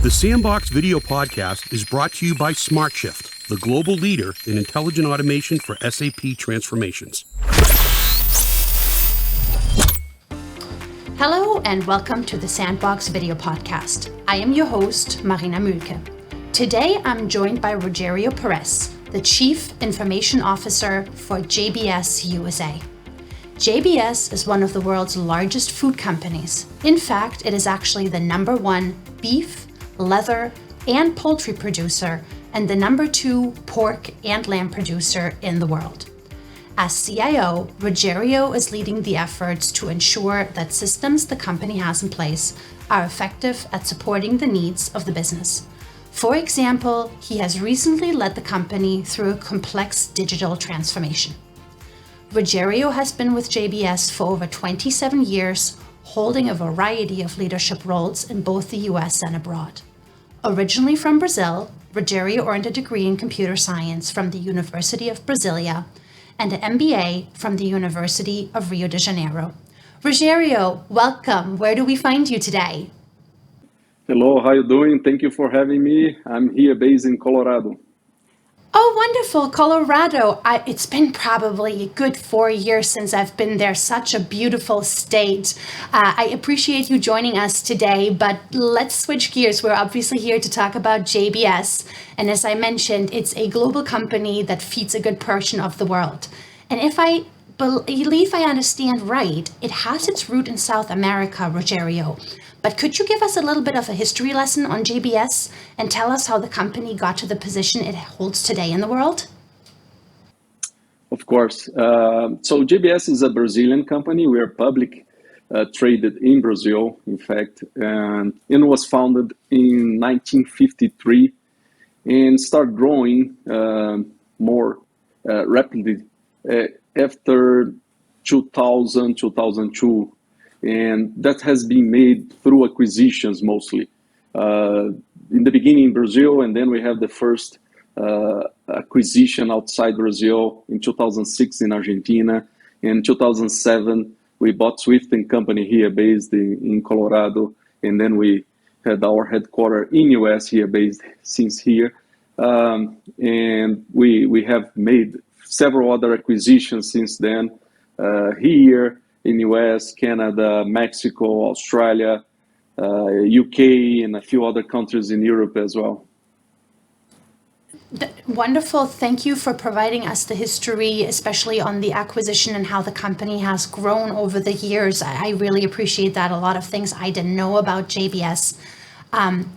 The Sandbox video podcast is brought to you by smartShift, the global leader in intelligent automation for SAP transformations. Hello and welcome to the Sandbox video podcast. I am your host, Marina Mühlke. Today I'm joined by Rogério Peres, the Chief Information Officer for JBS USA. JBS is one of the world's largest food companies. In fact, it is actually the number one beef, leather, and poultry producer and the number two pork and lamb producer in the world. As CIO, Rogerio is leading the efforts to ensure that systems the company has in place are effective at supporting the needs of the business. For example, he has recently led the company through a complex digital transformation. Rogerio has been with JBS for over 27 years, holding a variety of leadership roles in both the US and abroad. Originally from Brazil, Rogerio earned a degree in computer science from the University of Brasilia and an MBA from the University of Rio de Janeiro. Rogerio, welcome. Where do we find you today? Hello, how are you doing? Thank you for having me. I'm here based in Colorado. Oh, wonderful, Colorado. It's been probably a good 4 years since I've been there. Such a beautiful state. I appreciate you joining us today, but let's switch gears. We're obviously here to talk about JBS. And as I mentioned, it's a global company that feeds a good portion of the world. And if I believe I understand right, it has its root in South America, Rogerio. But could you give us a little bit of a history lesson on JBS and tell us how the company got to the position it holds today in the world? Of course. So JBS is a Brazilian company. We are public traded in Brazil, in fact, and it was founded in 1953 and started growing more rapidly after 2000, 2002. And that has been made through acquisitions mostly. In the beginning in Brazil, and then we have the first acquisition outside Brazil in 2006 in Argentina. In 2007, we bought Swift & Company here based in Colorado. And then we had our headquarters in US here based since here. And we have made several other acquisitions since then here in US, Canada, Mexico, Australia, UK, and a few other countries in Europe as well. Wonderful. Thank you for providing us the history, especially on the acquisition and how the company has grown over the years. I really appreciate that. A lot of things I didn't know about JBS.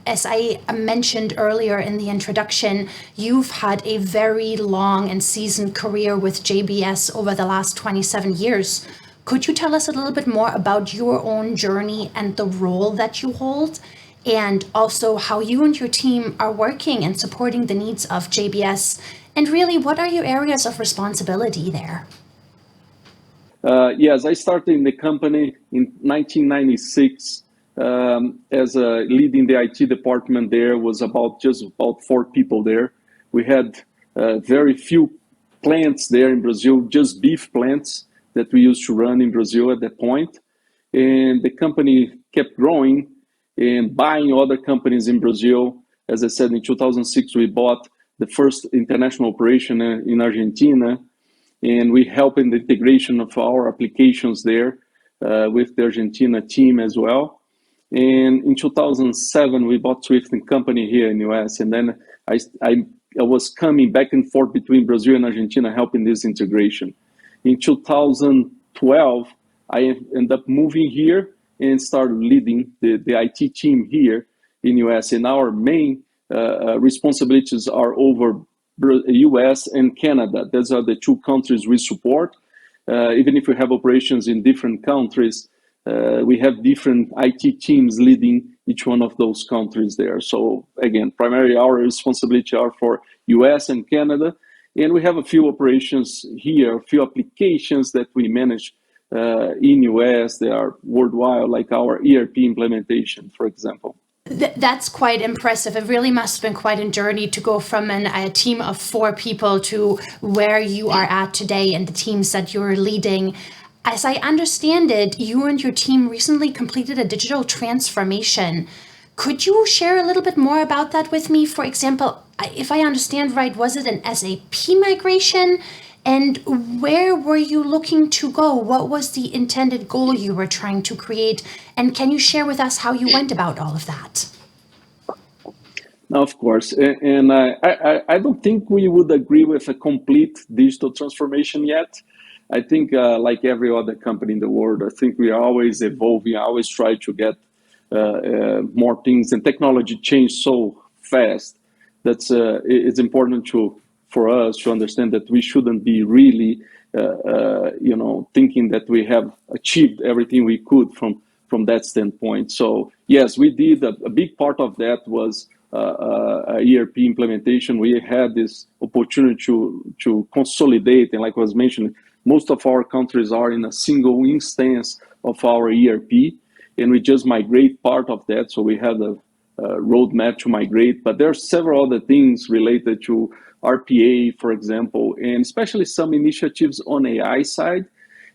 As I mentioned earlier in the introduction, you've had a very long and seasoned career with JBS over the last 27 years. Could you tell us a little bit more about your own journey and the role that you hold, and also how you and your team are working and supporting the needs of JBS, and really what are your areas of responsibility there? Yes, I started in the company in 1996 as leading the IT department. There was about 4 people there. We had very few plants there in Brazil, just beef plants that we used to run in Brazil at that point. And the company kept growing and buying other companies in Brazil. As I said, in 2006, we bought the first international operation in Argentina, and we helped in the integration of our applications there with the Argentina team as well. And in 2007, we bought Swift & Company here in US. And then I was coming back and forth between Brazil and Argentina helping this integration. In 2012, I ended up moving here and started leading the IT team here in US. And our main responsibilities are over US and Canada. Those are the 2 countries we support. Even if we have operations in different countries, we have different IT teams leading each one of those countries there. So again, primarily our responsibility are for US and Canada. And we have a few operations here, a few applications that we manage in US. They are worldwide, like our ERP implementation, for example. That's quite impressive. It really must have been quite a journey to go from a team of 4 people to where you are at today and the teams that you're leading. As I understand it, you and your team recently completed a digital transformation. Could you share a little bit more about that with me? For example, if I understand right, was it an SAP migration? And where were you looking to go? What was the intended goal you were trying to create? And can you share with us how you went about all of that? Now, of course, and I don't think we would agree with a complete digital transformation yet. I think, like every other company in the world, I think we are always evolving, always try to get more things, and technology change so fast that's it's important for us to understand that we shouldn't be really thinking that we have achieved everything we could from that standpoint. So yes, we did a big part of that was ERP implementation. We had this opportunity to consolidate, and like I was mentioning, most of our countries are in a single instance of our ERP, and we just migrate part of that. So we had a roadmap to migrate, but there are several other things related to RPA, for example, and especially some initiatives on AI side.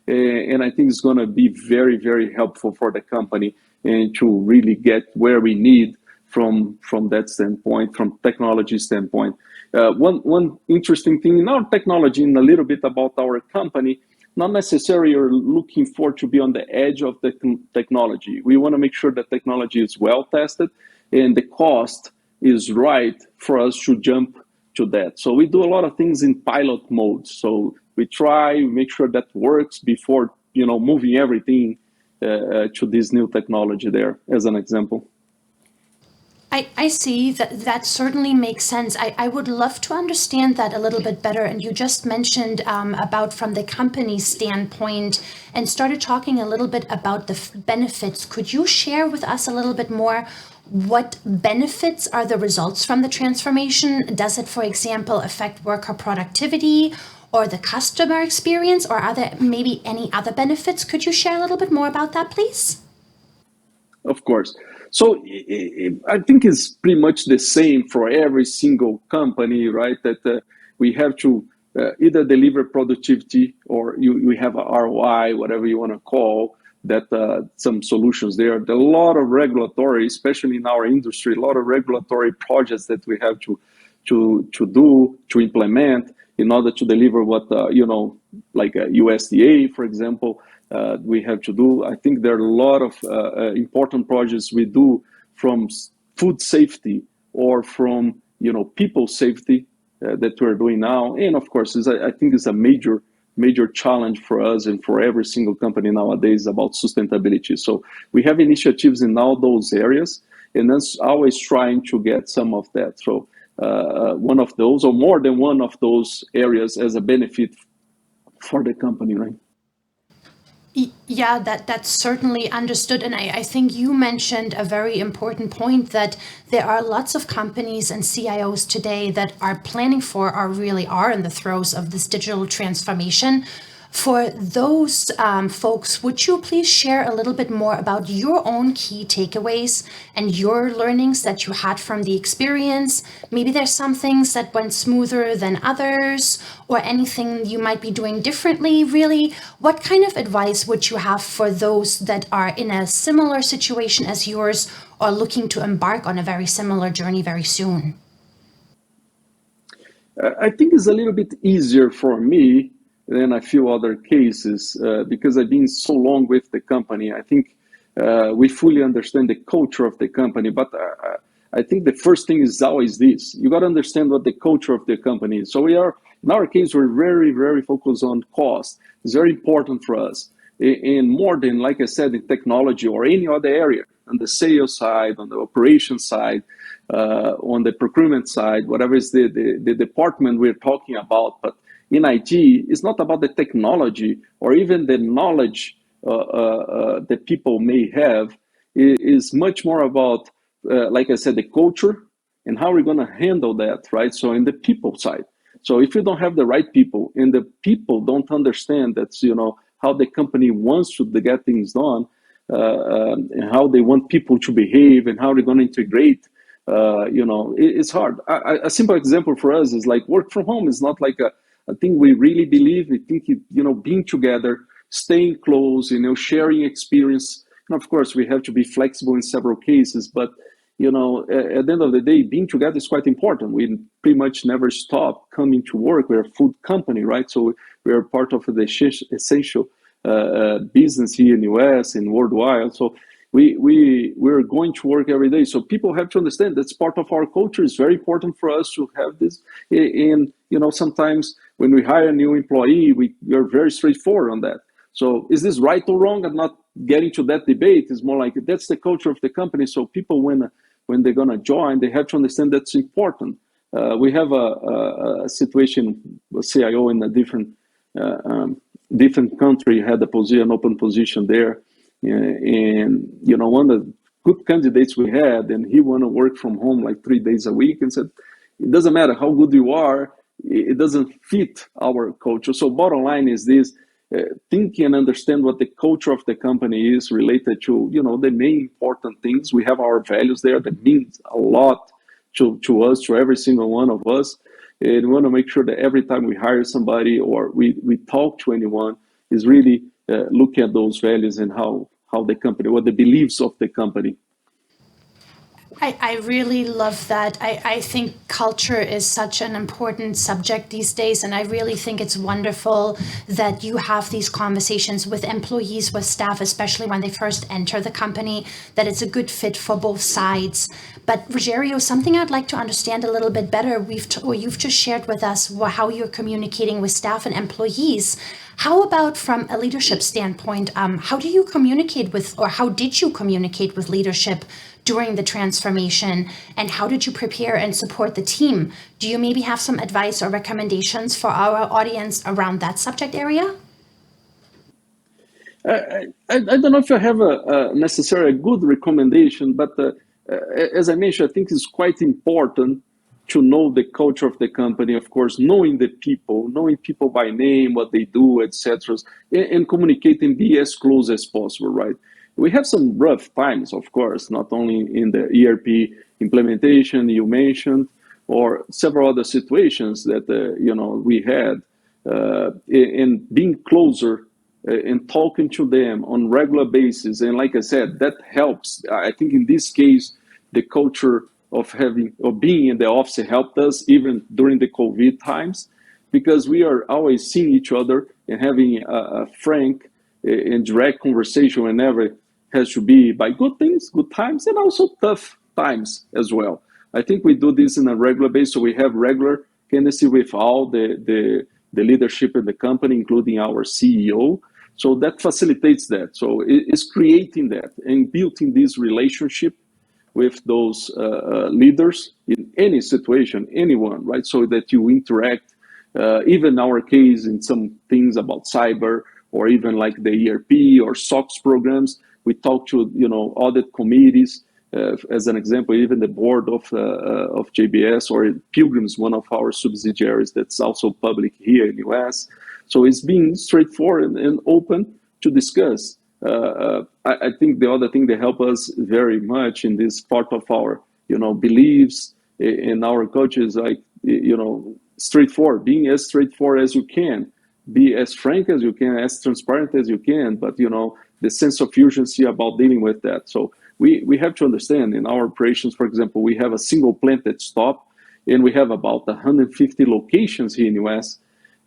And I think it's going to be very, very helpful for the company and to really get where we need from that standpoint, from technology standpoint. One interesting thing in our technology, and a little bit about our company, not necessarily you're looking for to be on the edge of the technology. We want to make sure that technology is well tested and the cost is right for us to jump to that. So we do a lot of things in pilot mode. So we try make sure that works before moving everything to this new technology there, as an example. I see that certainly makes sense. I would love to understand that a little bit better. And you just mentioned about from the company standpoint and started talking a little bit about the benefits. Could you share with us a little bit more what benefits are the results from the transformation? Does it, for example, affect worker productivity or the customer experience, or are there maybe any other benefits? Could you share a little bit more about that, please? Of course. So I think it's pretty much the same for every single company, right? That we have to either deliver productivity or we have a ROI, whatever you want to call that, some solutions there. There are a lot of regulatory, especially in our industry, a lot of regulatory projects that we have to implement in order to deliver what, like a USDA, for example, we have to do. I think there are a lot of important projects we do from food safety or from people safety that we're doing now. And of course, I think it's a major challenge for us and for every single company nowadays about sustainability. So we have initiatives in all those areas, and that's always trying to get some of that. So one of those or more than one of those areas as a benefit for the company, right? Yeah, that's certainly understood. And I think you mentioned a very important point that there are lots of companies and CIOs today that are planning for or really are in the throes of this digital transformation. For those folks, would you please share a little bit more about your own key takeaways and your learnings that you had from the experience? Maybe there's some things that went smoother than others, or anything you might be doing differently, really. What kind of advice would you have for those that are in a similar situation as yours or looking to embark on a very similar journey very soon? I think it's a little bit easier for me than a few other cases because I've been so long with the company. I think we fully understand the culture of the company, but I think the first thing is always this: you got to understand what the culture of the company is. So we are, in our case, we're very, very focused on cost. It's very important for us, and more than, like I said, in technology or any other area, on the sales side, on the operations side, on the procurement side, whatever is the department we're talking about. But in IT, it's not about the technology or even the knowledge that people may have. It is much more about, like I said, the culture and how we're going to handle that, right? So in the people side. So if you don't have the right people and the people don't understand that's, how the company wants to get things done, and how they want people to behave and how they're going to integrate, it's hard. A simple example for us is like work from home is not like a thing we really believe. We think, being together, staying close, sharing experience. And of course, we have to be flexible in several cases, but, at the end of the day, being together is quite important. We pretty much never stop coming to work. We're a food company, right? So we are part of the essential business here in the US and worldwide. So we're going to work every day. So people have to understand that's part of our culture. It's very important for us to have this. And sometimes when we hire a new employee, we are very straightforward on that. So is this right or wrong? I'm not getting to that debate. It's more like that's the culture of the company. So people, when they're gonna join, they have to understand that's important. We have a situation, a CIO in a different country had an open position there, and one of the good candidates we had, and he want to work from home like 3 days a week, and said, it doesn't matter how good you are, it doesn't fit our culture. So bottom line is this. Think and understand what the culture of the company is related to, the main important things. We have our values there that means a lot to us, to every single one of us. And we want to make sure that every time we hire somebody or we talk to anyone is really looking at those values and how the company, what the beliefs of the company. I really love that. I think culture is such an important subject these days, and I really think it's wonderful that you have these conversations with employees, with staff, especially when they first enter the company, that it's a good fit for both sides. But Rogerio, something I'd like to understand a little bit better, you've just shared with us how you're communicating with staff and employees. How about from a leadership standpoint? How do you communicate with, or how did you communicate with leadership during the transformation, and how did you prepare and support the team? Do you maybe have some advice or recommendations for our audience around that subject area? I don't know if I have necessarily a good recommendation, but as I mentioned, I think it's quite important to know the culture of the company, of course, knowing people by name, what they do, etc., and communicating, be as close as possible, right? We have some rough times, of course, not only in the ERP implementation you mentioned, or several other situations that we had, in being closer and talking to them on regular basis. And like I said, that helps. I think in this case, the culture of being in the office helped us even during the COVID times, because we are always seeing each other and having a frank and direct conversation whenever has to be by good things, good times, and also tough times as well. I think we do this in a regular basis, so we have regular candidacy with all the leadership in the company, including our CEO. So that facilitates that. So it's creating that and building this relationship with those leaders in any situation, anyone, right? So that you interact, even our case in some things about cyber, or even like the ERP or SOX programs. We talk to audit committees, as an example, even the board of JBS or Pilgrims, one of our subsidiaries that's also public here in the US. So it's being straightforward and open to discuss. I think the other thing that help us very much in this part of our beliefs in our culture is like straightforward, being as straightforward as you can, be as frank as you can, as transparent as you can, but the sense of urgency about dealing with that. So we have to understand in our operations, for example, we have a single plant that stopped, and we have about 150 locations here in the US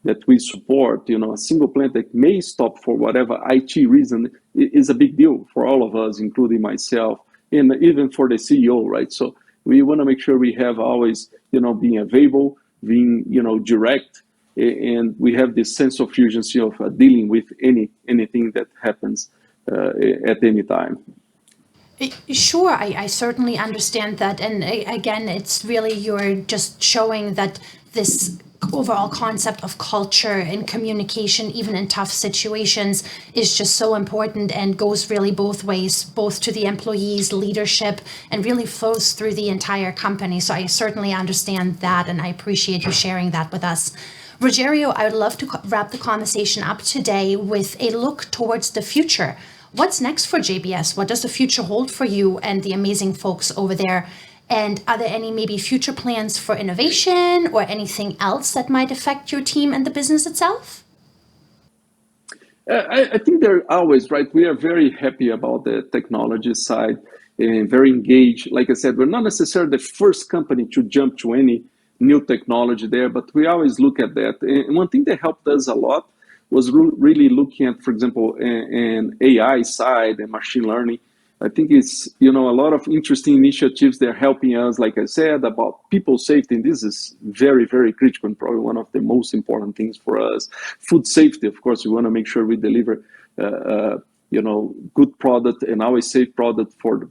that we support. A single plant that may stop for whatever IT reason is a big deal for all of us, including myself, and even for the CEO, right? So we want to make sure we have always, being available, being, direct, and we have this sense of urgency of dealing with anything that happens at any time. Sure, I certainly understand that. And again, it's really, you're just showing that this overall concept of culture and communication, even in tough situations, is just so important and goes really both ways, both to the employees, leadership, and really flows through the entire company. So I certainly understand that, and I appreciate you sharing that with us. Rogerio, I would love to wrap the conversation up today with a look towards the future. What's next for JBS? What does the future hold for you and the amazing folks over there? And are there any maybe future plans for innovation or anything else that might affect your team and the business itself? I think they're always right. We are very happy about the technology side. and very engaged. Like I said, we're not necessarily the first company to jump to any new technology there, but we always look at that. And one thing that helped us a lot was really looking at, for example, an AI side and machine learning. I think it's, a lot of interesting initiatives that are helping us, like I said, about people safety. And this is very, very critical and probably one of the most important things for us. Food safety, of course, we want to make sure we deliver, good product and always safe product for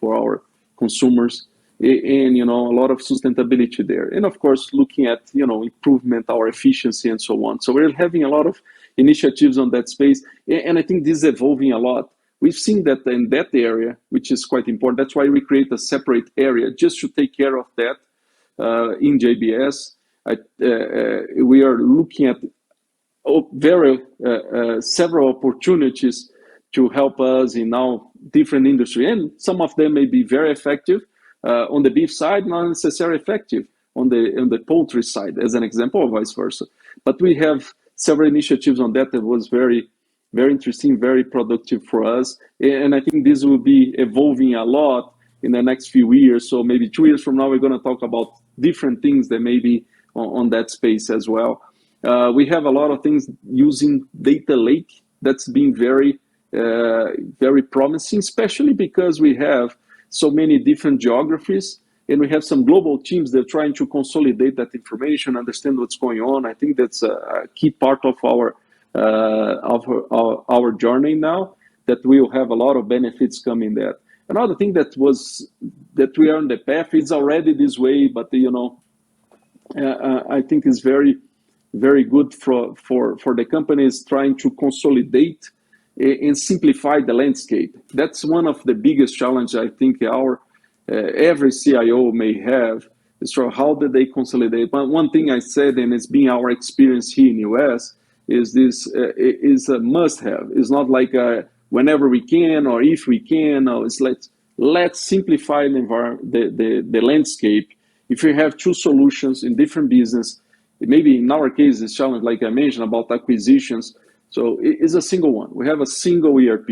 our consumers. And, a lot of sustainability there. And of course, looking at, improvement, our efficiency and so on. So we're having a lot of initiatives on that space. And I think this is evolving a lot. We've seen that in that area, which is quite important. That's why we create a separate area just to take care of that in JBS. We are looking at several opportunities to help us in now different industry. And some of them may be very effective. On the beef side, not necessarily effective on the poultry side, as an example, or vice versa. But we have several initiatives on that was very, very interesting, very productive for us. And I think this will be evolving a lot in the next few years. So maybe 2 years from now, we're going to talk about different things that may be on that space as well. We have a lot of things using data lake that's been very, very promising, especially because we have so many different geographies, and we have some global teams that are trying to consolidate that information, understand what's going on. I think that's a key part of our journey now, that we will have a lot of benefits coming there. Another thing that we are on the path is already this way, but I think is very, very good for the companies trying to consolidate and simplify the landscape. That's one of the biggest challenges I think every CIO may have, is for how do they consolidate. But one thing I said, and it's been our experience here in US, is this is a must-have. It's not like whenever we can or if we can. No, it's let's simplify the landscape. If you have two solutions in different business, maybe in our case, this challenge, like I mentioned about acquisitions. So it's a single one. We have a single ERP,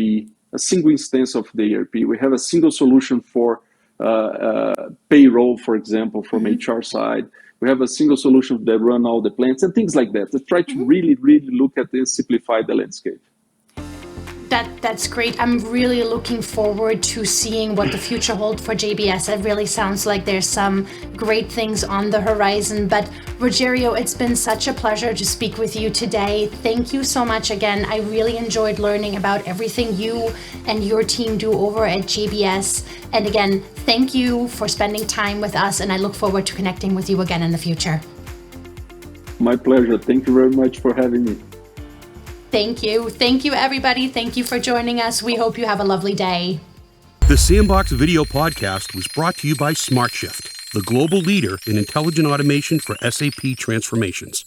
a single instance of the ERP. We have a single solution for payroll, for example, from HR side. We have a single solution that run all the plants and things like that. To try to really, really look at this, simplify the landscape. That's great. I'm really looking forward to seeing what the future holds for JBS. It really sounds like there's some great things on the horizon. But Rogerio, it's been such a pleasure to speak with you today. Thank you so much again. I really enjoyed learning about everything you and your team do over at JBS. And again, thank you for spending time with us, and I look forward to connecting with you again in the future. My pleasure. Thank you very much for having me. Thank you. Thank you, everybody. Thank you for joining us. We hope you have a lovely day. The Sandbox video podcast was brought to you by smartShift, the global leader in intelligent automation for SAP transformations.